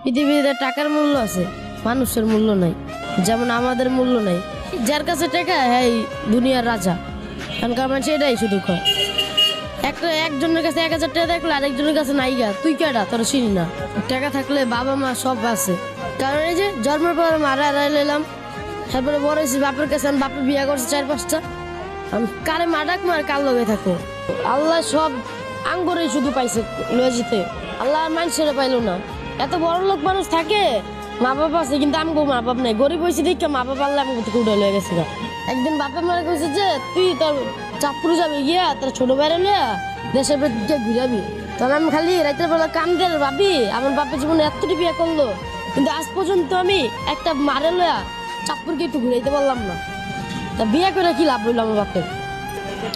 পৃথিবীতে টাকার মূল্য আছে, মানুষের মূল্য নাই। যেমন আমাদের মূল্য নাই। যার কাছে টাকা হ্যাঁ দুনিয়ার রাজা। কারণ মানুষ এটাই শুধু কয়, একজনের কাছে 1000 টাকা দেখলে আরেকজনের কাছে নাইগা, তুই কেডা তোর চিনি না। টাকা থাকলে বাবা মা সব আছে। কারণ এই যে জন্মের পর মারা এলাম, তারপরে বড় হয়েছি বাপের কাছে, বাপের বিয়ে করছে 4-5টা। আমি কারে মা ডাক মার কার লগে থাকো। আল্লাহ সব আঙ্গুরে শুধু পাইছে লয়ে যেতে, আল্লাহ আর মানুষের পাইলো না। এত বড় লোক মানুষ থাকে, মা বাবা আছে কিন্তু আমগো মা বাপ নাই। গরিব হয়েছি দেখে মা বাবা আল্লাহ আমাকে থেকে উঠে লয়ে গেছে। একদিন বাপের মারা কইছে যে তুই তোর চাঁদপুরে যাবি গিয়া তোর ছোট বাইরে লইয়া দেশের দিকে ঘুরাবি। তখন আমি খালি রাতের বেলা কান্দে ভাবি আমার বাপের জীবনে এতটি বিয়ে করলো, কিন্তু আজ পর্যন্ত আমি একটা মারে লইয়া চাঁদপুরকে একটু ঘুরাইতে পারলাম না। তা বিয়ে করে কি লাভ হইলো আমার বাপের?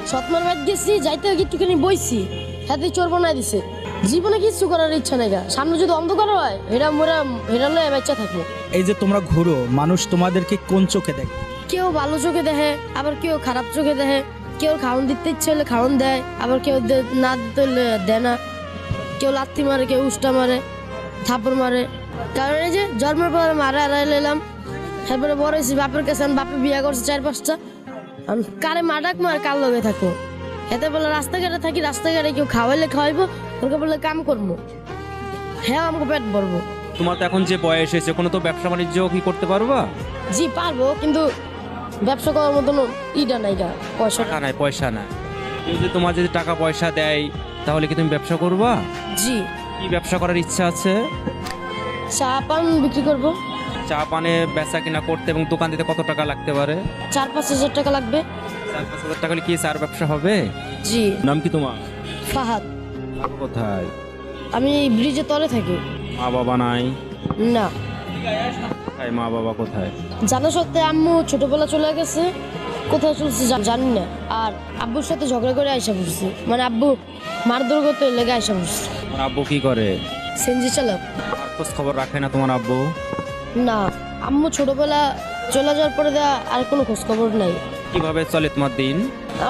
সৎমার বাদ গেছি, যাইতে একটুখানি বইছি, হাতে চোর বানাই দিছে। জীবনে কিছু করার ইচ্ছা নেই, সামনে যদি অন্ধকার হয় হেরা মোরা হেরা লয়ে বাচ্চা থাকবো। এই যে তোমরা ঘুরো, মানুষ তোমাদেরকে কোন চোখে দেখে? কেউ ভালো চোখে দেখে, আবার কেউ খারাপ চোখে দেখে। কেউ খাওয়ান দিতে ইচ্ছে হলে খাওয়ান দেয়, আবার কেউ না দিতে হলে দেয় না। কেউ লাথি মারে, কেউ উষ্টা মারে, থাপড় মারে। কারণ এই যে জন্মের পর মারা এলাম, তারপরে বড় হয়েছি বাপের কাছে, বাপের বিয়ে করছে 4-5টা। আমি কারে মা ডাক মার কার লগে থাকো। এতে বলে রাস্তাঘাটে থাকি, রাস্তাঘাটে কেউ খাওয়াইলে খাওয়াইবো, ওকে বলে কাম করবো, হ্যাঁ আমাকে পেট ভরবো। তোমার তো এখন যে বয়স হয়েছে, কোনো তো ব্যবসা বাণিজ্য কি করতে পারবা? জি পারবো, কিন্তু ব্যবসা করার মতন ইটা নাই, পয়সা টাকা নাই, পয়সা নাই। কেউ যদি তোমার যদি টাকা পয়সা দেয় তাহলে কি তুমি ব্যবসা করবা? জি। কি ব্যবসা করার ইচ্ছা আছে? চা পান বিক্রি করবো। চা পানে বেচা কিনা করতে এবং দোকান দিতে কত টাকা লাগতে পারে? 4-5 হাজার টাকা লাগবে। 4-5 হাজার টাকা হলে কি চার ব্যবসা হবে? জি। নাম কি তোমার? ফাহাদ। কোথায়? আমি ব্রিজের তলে থাকি। মা বাবা নাই? না। কোথায় মা বাবা কোথায়? জানা সত্ত্বে আম্মু ছোটবেলা চলে গেছে, কোথায় চলছে জানি না। আর আব্বুর সাথে ঝগড়া করে আইসা পড়ছি, মানে আব্বু মারধর করতে লেগে আইসা পড়ছি। তোমার আব্বু কি করে? সেনজি চালক। আর খোঁজ খবর রাখে না তোমার আব্বু? না, আম্মু ছোটবেলা চলে যাওয়ার পরে আর কোনো খোঁজ খবর নাই। কিভাবে চলে তোমার দিন?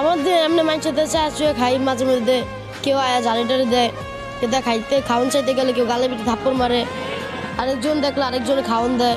আমাদের এমনি মানুষের চা চুয়ে খাই, মাঝে মধ্যে কেউ আয়া জালি টালি দেয়, কেউ খাইতে খাওয়ান চাইতে গেলে কেউ গালে পিঠে থাপ্পড় মারে, আরেকজন দেখলে আরেকজনে খাওয়ান দেয়।